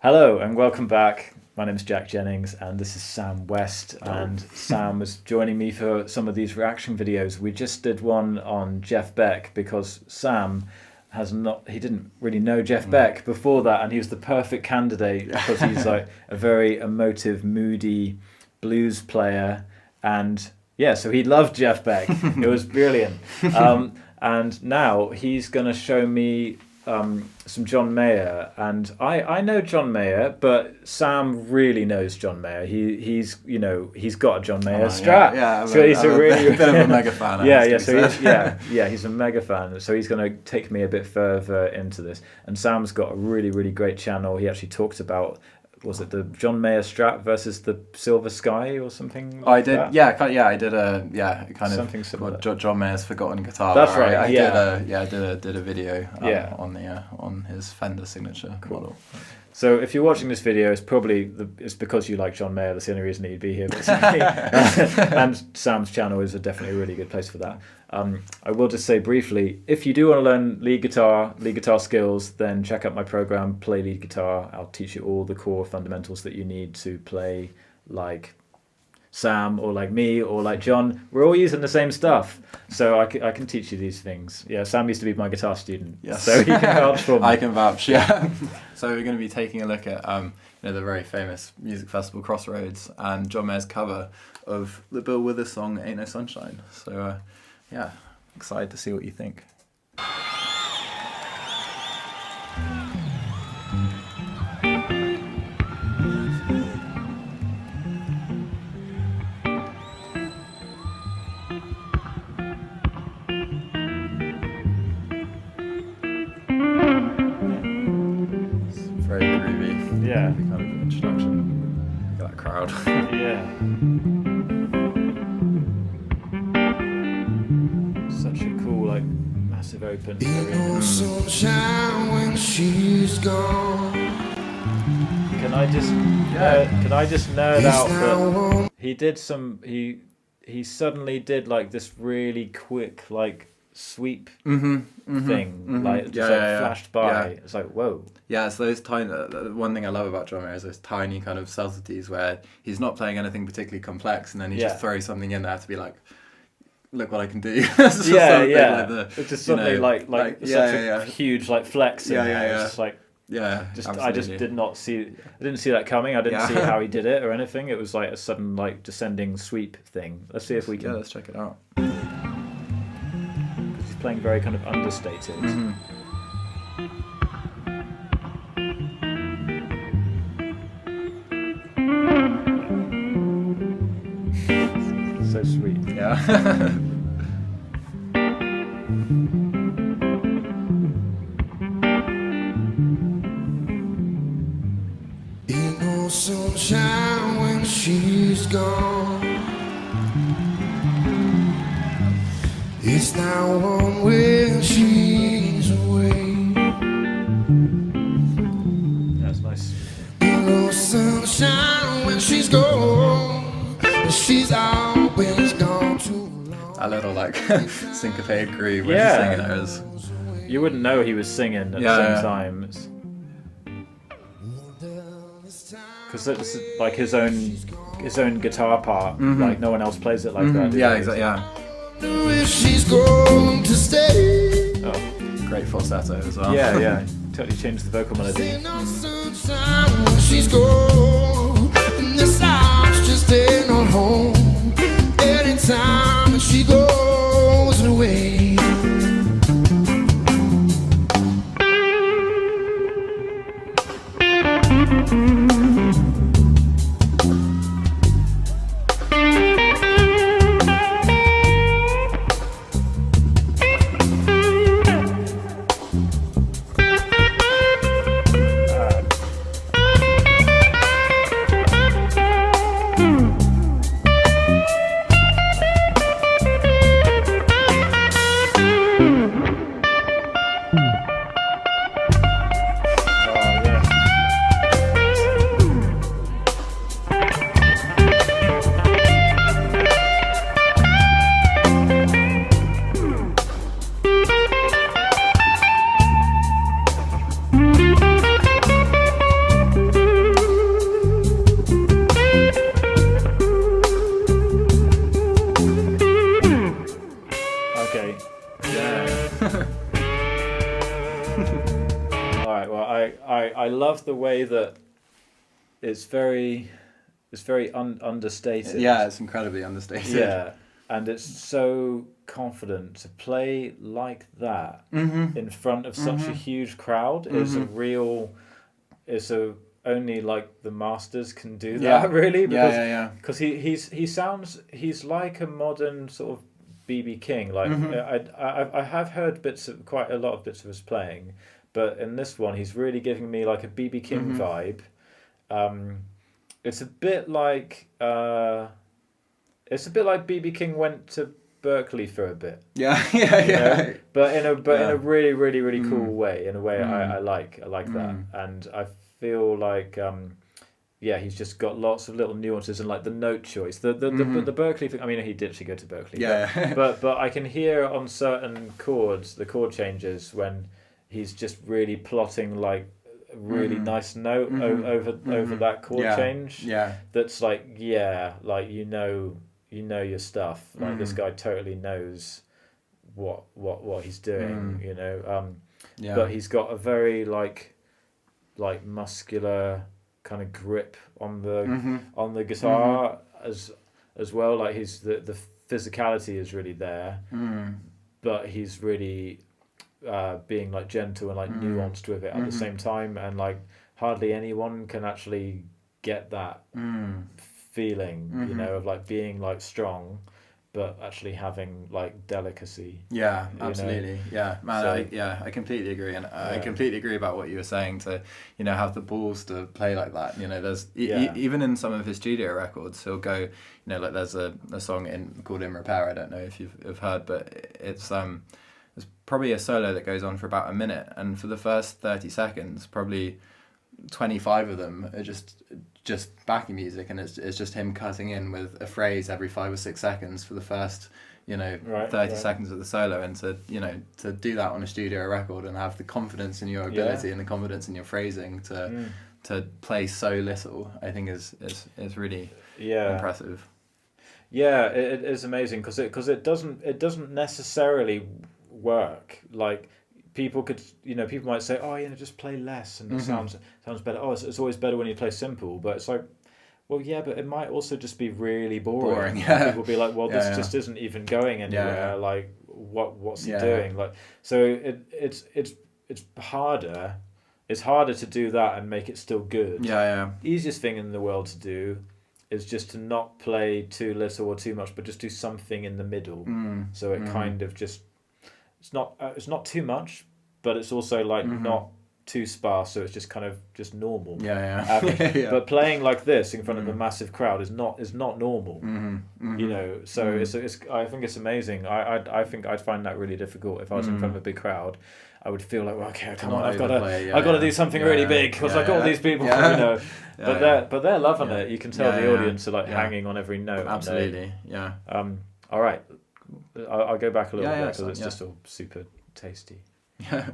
Hello and welcome back. My name is Jack Jennings and this is Sam West. And Sam was joining me for some of these reaction videos. We just did one on Jeff Beck because Sam he didn't really know Jeff Beck before that, and he was the perfect candidate because he's like a very emotive, moody blues player, and yeah, so he loved Jeff Beck. It was brilliant. And now he's going to show me some John Mayer, and I know John Mayer, but Sam really knows John Mayer. He's got a John Mayer Strat. Yeah, so he's a bit of a mega fan. He's a mega fan. So he's going to take me a bit further into this. And Sam's got a really, really great channel. He actually talked about, was it the John Mayer Strat versus the Silver Sky or something? I did, that? I did something similar. John Mayer's Forgotten Guitar. That's right. I did a video on his Fender signature model. So if you're watching this video, it's because you like John Mayer. That's the only reason that you'd be here, basically. And Sam's channel is definitely a really good place for that. I will just say briefly, if you do want to learn lead guitar skills, then check out my program, Play Lead Guitar. I'll teach you all the core fundamentals that you need to play like Sam or like me or like John. We're all using the same stuff, so I can teach you these things. Yeah, Sam used to be my guitar student, yes. So he can vouch for me. I can vouch, yeah. So we're going to be taking a look at the very famous music festival Crossroads and John Mayer's cover of the Bill Withers song Ain't No Sunshine. So excited to see what you think. Very groovy. Yeah. Kind of introduction. Look at that crowd. Yeah. Such a cool, like, massive open. Ain't no sunshine when she's gone. Can I just nerd out that he did he suddenly did like this really quick like sweep thing, like just flashed by. Yeah. It's like, whoa. Yeah, it's those tiny. One thing I love about John Mayer is those tiny kind of subtleties where he's not playing anything particularly complex, and then he just throws something in there to be like, "Look what I can do." It's just something like such a huge like flex. It's just like. Yeah, I just did not see. I didn't see that coming. I didn't see how he did it or anything. It was like a sudden like descending sweep thing. Let's see if we can. Yeah, let's check it out. Because he's playing very kind of understated. So sweet. Yeah. Sunshine when she's gone. It's now on when she's away. That's nice. Ain't no sunshine when she's gone. She's always gone too long. A little like syncopated groove when she's singing hers. You wouldn't know he was singing at the same time. Because it's like his own guitar part. Like no one else plays it like that. Yeah, exactly. Yeah. If she's going to stay. Oh, great falsetto as well. Yeah. Totally changed the vocal melody. Ain't no sunshine when she's gone. And this house just ain't no home. Anytime she goes away. love the way that it's very understated. Yeah, it's incredibly understated. Yeah, and it's so confident to play like that in front of such a huge crowd. Is a real. Only like the masters can do that, really. Because he's like a modern sort of B.B. King. Like I have heard quite a lot of bits of his playing, but in this one he's really giving me like a B.B. King vibe. It's a bit like B.B. King went to Berkeley for a bit. Yeah. But in a really, really, really cool way. In a way I like that, and I feel like he's just got lots of little nuances and like the note choice. The Berkeley thing. I mean, he did actually go to Berkeley. Yeah. But I can hear on certain chords the chord changes when he's just really plotting like a really nice note over that chord change. Yeah. That's like like you know your stuff. Like this guy totally knows what he's doing. You know. But he's got a very like muscular kind of grip on the guitar as well. Like the physicality is really there, but he's really being like gentle and like nuanced with it at the same time, and like hardly anyone can actually get that feeling, you know, of like being like strong but actually having like delicacy. Yeah, absolutely. Yeah, man. I completely agree, and I completely agree about what you were saying. To have the balls to play like that. There's even in some of his studio records, he'll go. Like there's a song called "In Repair." I don't know if you've heard, but it's there's probably a solo that goes on for about a minute, and for the first 30 seconds, probably 25 of them are just backing music, and it's just him cutting in with a phrase every 5 or 6 seconds for the first 30 seconds of the solo, and to do that on a studio record and have the confidence in your ability and the confidence in your phrasing to play so little, I think is really impressive. Yeah, it is amazing because it doesn't necessarily work. Like people might say, just play less and it sounds better. Oh, it's always better when you play simple. But it's like, well, yeah, but it might also just be really boring. People will be like, well, this just isn't even going anywhere. Like, what's he doing? Like, so it's harder. It's harder to do that and make it still good. Easiest thing in the world to do is just to not play too little or too much, but just do something in the middle. So it kind of just. It's not too much, but it's also like not too sparse, so it's just kind of just normal. But playing like this in front of a massive crowd is not normal. So it's I think it's amazing. I think I'd find that really difficult if I was in front of a big crowd. I would feel like, well, okay, come on, I've got to do something really big because I've got all these people, But they're loving it. You can tell the audience are like hanging on every note. Absolutely, All right. I'll go back a little bit because it's just all super tasty. I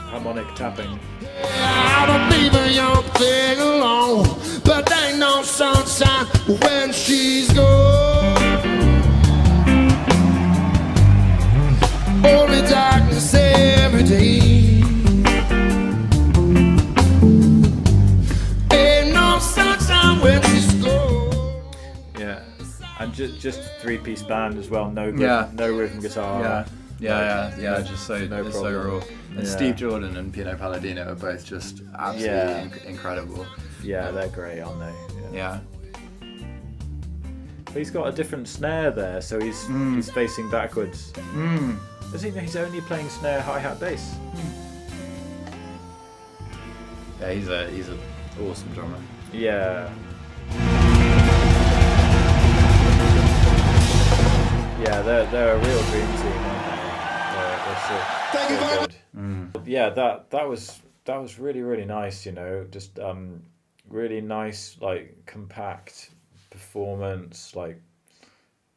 Harmonic tapping. I don't leave a young thing alone, but there ain't no sunshine when she's gone. Only darkness every day. Ain't no sunshine just 3-piece band as well. No rhythm guitar. Yeah. Just so no it's so problem. raw. And Steve Jordan and Pino Palladino are both just absolutely incredible. Yeah, they're great, aren't they? Yeah. But he's got a different snare there, so he's facing backwards. Does he know he's only playing snare, hi-hat, bass? Yeah, he's an awesome drummer. Yeah. Yeah, they're a real dream team, aren't they? They're so good. Yeah, that was really, really nice, you know, just really nice, like, compact performance, like,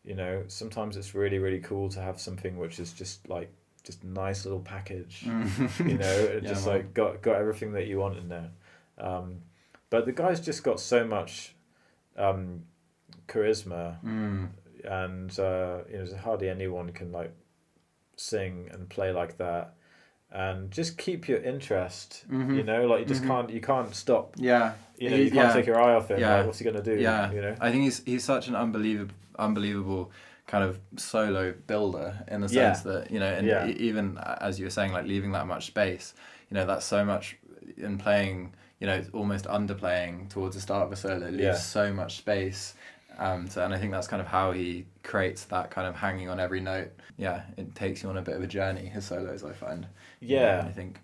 you know, sometimes it's really, really cool to have something which is just a nice little package, you know, it just like got everything that you want in there. But the guy's just got so much charisma, and you know, hardly anyone can like sing and play like that, and just keep your interest. You know, like you just can't stop. Yeah, you know, you can't take your eye off him. Yeah. Like, what's he gonna do? Yeah, you know. I think he's such an unbelievable kind of solo builder in the sense that, you know, and even as you were saying, like leaving that much space, you know, that's so much in playing, you know, almost underplaying towards the start of a solo, it leaves so much space. And I think that's kind of how he creates that kind of hanging on every note. Yeah, it takes you on a bit of a journey, his solos, I find. Yeah. I think.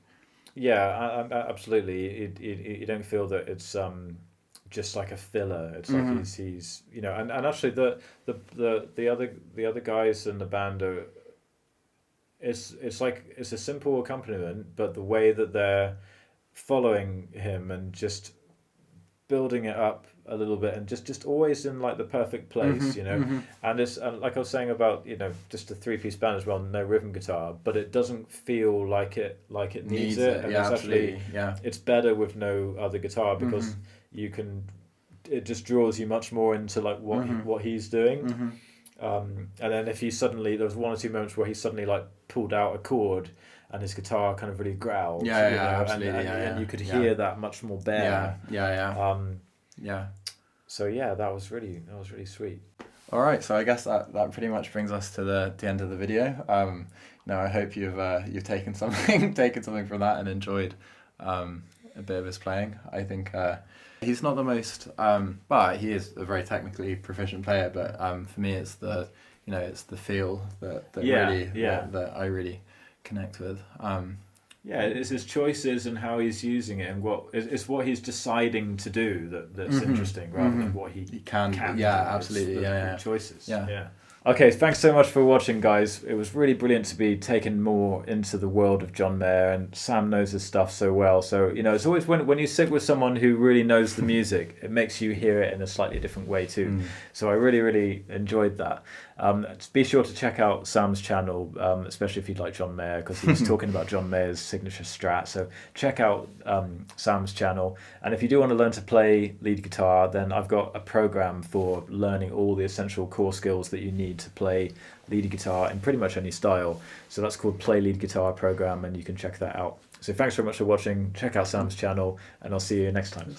Yeah, absolutely. You don't feel that it's just like a filler. It's like he's you know, and actually the other guys in the band are. It's like it's a simple accompaniment, but the way that they're following him and just building it up a little bit and just always in like the perfect place, you know. And it's like I was saying about, you know, just a 3-piece band as well, no rhythm guitar, but it doesn't feel like it needs it. And yeah, it's absolutely. It's better with no other guitar because it just draws you much more into like what he's doing. And then if there was 1 or 2 moments where he suddenly like pulled out a chord and his guitar kind of really growled, you know, absolutely, and you could hear that much more bare. So yeah, that was really sweet. All right, so I guess that pretty much brings us to the end of the video. Now I hope you've taken something from that and enjoyed a bit of his playing. I think he's not the most, but he is a very technically proficient player. But for me, it's the feel that I really connect with. Yeah, it's his choices and how he's using it, and it's what he's deciding to do that's interesting, rather than what he can do. Yeah, absolutely. The choices. Yeah. Okay, thanks so much for watching, guys. It was really brilliant to be taken more into the world of John Mayer, and Sam knows his stuff so well. So, you know, it's always when you sit with someone who really knows the music, it makes you hear it in a slightly different way too. So I really, really enjoyed that. Be sure to check out Sam's channel, especially if you'd like John Mayer, because he was talking about John Mayer's signature Strat. So check out Sam's channel. And if you do want to learn to play lead guitar, then I've got a program for learning all the essential core skills that you need to play lead guitar in pretty much any style. So that's called Play Lead Guitar Program, and you can check that out. So thanks very much for watching. Check out Sam's channel, and I'll see you next time.